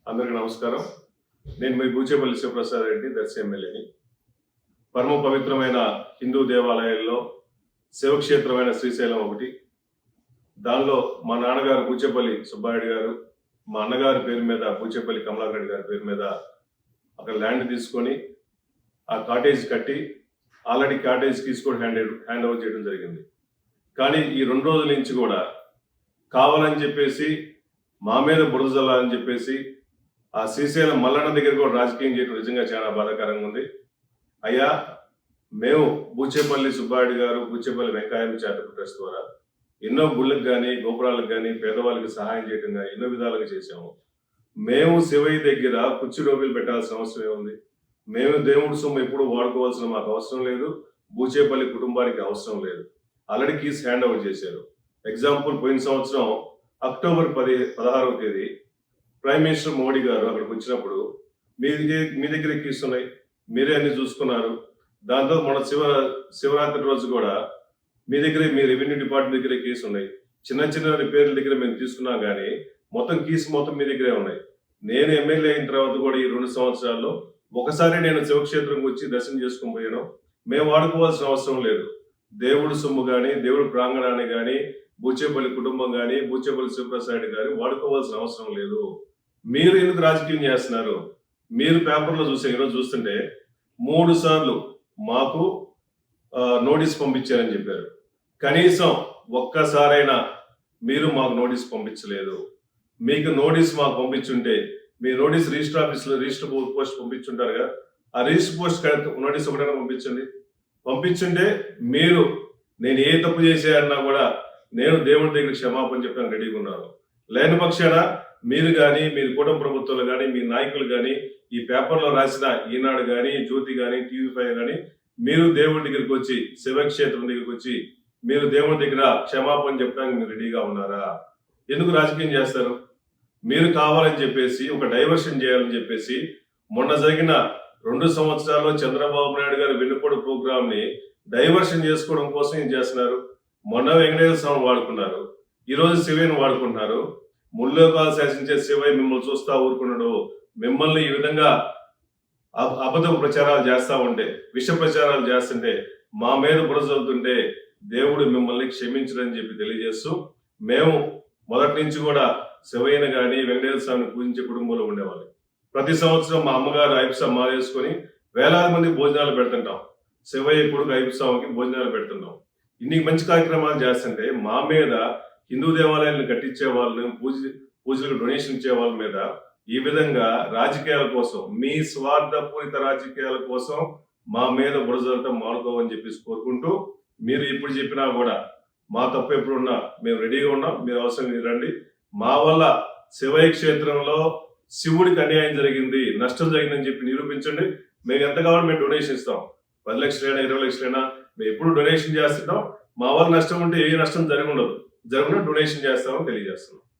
అందరికీ నమస్కారం. నేను మీ బూచేపల్లి శివప్రసాద్ రెడ్డి, దర్శి ఎమ్మెల్యేని. పరమ పవిత్రమైన హిందూ దేవాలయాల్లో శివక్షేత్రమైన శ్రీశైలం ఒకటి. దానిలో మా నాన్నగారు బూచేపల్లి సుబ్బారెడ్డి గారు, మా అన్నగారి పేరు మీద బూచేపల్లి కమలాకర్ రెడ్డి గారి పేరు మీద అక్కడ ల్యాండ్ తీసుకొని ఆ కాటేజ్ కట్టి ఆల్రెడీ కాటేజ్ తీసుకొని హ్యాండ్ ఓవర్ చేయడం జరిగింది. కానీ ఈ 2 రోజుల నుంచి కూడా కావాలని చెప్పేసి మా మీద బురద జల్లాలని చెప్పేసి ఆ శ్రీశైలం మల్లన్న దగ్గర కూడా రాజకీయం చేయడం నిజంగా చాలా బాధాకరంగా ఉంది. అయ్యా, మేము బూచేపల్లి సుబ్బారెడ్డి గారు, బూచేపల్లి వెంకయ్య చారిటబుల్ ట్రస్ట్ ద్వారా ఎన్నో గుళ్ళకు కానీ, గోపురాలకు కానీ, పేదవాళ్ళకి సహాయం చేయడం కానీ ఎన్నో విధాలుగా చేశాము. మేము శివయ్య దగ్గర కుర్చీ డోబీలు పెట్టాల్సిన అవసరం ఏముంది? మేము దేవుడి సొమ్ము ఎప్పుడు వాడుకోవాల్సిన మాకు అవసరం లేదు, బూచేపల్లి కుటుంబానికి అవసరం లేదు. ఆల్రెడీ కీస్ హ్యాండ్ ఓవర్ చేశారు. ఎగ్జాంపుల్, పోయిన సంవత్సరం అక్టోబర్ 16వ తేదీ ప్రైమ్ మినిస్టర్ మోడీ గారు అక్కడికి వచ్చినప్పుడు మీ దగ్గర కీస్ ఉన్నాయి, మీరే అన్ని చూసుకున్నారు. దాంతో మన శివరాత్రి రోజు కూడా మీ రెవెన్యూ డిపార్ట్మెంట్ దగ్గర కీస్ ఉన్నాయి. చిన్న చిన్న రిపేర్ల దగ్గర మేము తీసుకున్నాం, కానీ మొత్తం కీస్ మొత్తం మీ దగ్గరే ఉన్నాయి. నేను ఎమ్మెల్యే అయిన తర్వాత కూడా ఈ 2 సంవత్సరాల్లో ఒకసారి నేను శివక్షేత్రంకి వచ్చి దర్శనం చేసుకుని పోయాను. మేము వాడుకోవాల్సిన అవసరం లేదు. దేవుడి సొమ్ము కానీ, దేవుడి ప్రాంగణాన్ని కానీ, బూచేపల్లి కుటుంబం కానీ, బూచేపల్లి శివప్రసాద్ గారి వాడుకోవాల్సిన అవసరం లేదు. మీరు ఎందుకు రాజకీయం చేస్తున్నారు? మీరు పేపర్లో ఈరోజు చూస్తుంటే 3 సార్లు మాకు నోటీస్ పంపించారని చెప్పారు. కనీసం ఒక్కసారైనా మీరు మాకు నోటీస్ పంపించలేదు. మీకు నోటీస్ మాకు పంపించుంటే మీ నోటీస్ రిజిస్టర్ పోస్ట్ పంపించుంటారు కదా, ఆ రిజిస్టర్ పోస్ట్ నోటీస్ ఒకటైనా పంపించుంటే మీరు నేను ఏ తప్పు చేశారన్నా కూడా నేను దేవుడి దగ్గర క్షమాపణ చెప్పడానికి రెడీగా ఉన్నాను. లేని పక్షాన మీరు కానీ, మీరు కూటమి ప్రభుత్వాలు కానీ, మీ నాయకులు కానీ, ఈ పేపర్లో రాసిన ఈనాడు కానీ, జ్యోతి కానీ, TV5 కానీ, మీరు దేవుడి దగ్గరికి వచ్చి, శివక్షేత్రం దగ్గరికి వచ్చి మీరు దేవుడి దగ్గర క్షమాపణ చెప్పడానికి మీరు రెడీగా ఉన్నారా? ఎందుకు రాజకీయం చేస్తారు? మీరు కావాలని చెప్పేసి ఒక డైవర్షన్ చేయాలని చెప్పేసి మొన్న జరిగిన 2 సంవత్సరాల్లో చంద్రబాబు నాయుడు గారి వెన్నుపోటు ప్రోగ్రామ్ ని డైవర్షన్ చేసుకోవడం కోసం ఏం చేస్తున్నారు? మొన్న వెంకటేశ్వర స్వామి వాడుకున్నారు, ఈరోజు శివయ్యను వాడుకుంటున్నారు. ముల్లోకాలు శాసించే శివయ్య మిమ్మల్ని చూస్తా ఊరుకున్నాడు. మిమ్మల్ని ఈ విధంగా అబద్ధ ప్రచారాలు చేస్తా ఉంటే, విష ప్రచారాలు చేస్తుంటే, మా మీద బురజలుతుంటే దేవుడు మిమ్మల్ని క్షమించడని చెప్పి తెలియజేస్తూ, మేము మొదటి నుంచి కూడా శివయ్యను కానీ, వెంకటేశ్వర స్వామిని పూజించే కుటుంబంలో ఉండేవాళ్ళం. ప్రతి సంవత్సరం మా అమ్మగారు ఐపుసా మాలేసుకొని వేలాది మంది భోజనాలు పెడుతుంటాం. శివయ్య కొడుకు ఐపుసాకి భోజనాలు పెడుతున్నాం. ఇన్ని మంచి కార్యక్రమాలు చేస్తుంటే మా మీద హిందూ దేవాలయాలను కట్టించే వాళ్ళని, పూజలకు డొనేషన్ ఇచ్చే వాళ్ళ మీద ఈ విధంగా రాజకీయాల కోసం, మీ స్వార్థపూరిత రాజకీయాల కోసం మా మీద బురజలటం మానుకోవని చెప్పేసి కోరుకుంటూ, మీరు ఇప్పుడు చెప్పినా కూడా మా తప్పు ఎప్పుడున్నా మేము రెడీగా ఉన్నాం. మీరు అవసరం రండి. మా వల్ల శివయ్య క్షేత్రంలో శివుడికి అన్యాయం జరిగింది, నష్టం జరిగిందని చెప్పి నిరూపించండి. మేము ఎంత కావాలో మేము డొనేషన్ ఇస్తాం. 10 లక్షలైనా 20 లక్షలైనా మేము ఎప్పుడు డొనేషన్ చేస్తుంటాం. మా వల్ల నష్టం ఉంటే ఏ నష్టం జరగకుండా డొనేషన్ చేస్తామని తెలియజేస్తున్నాం.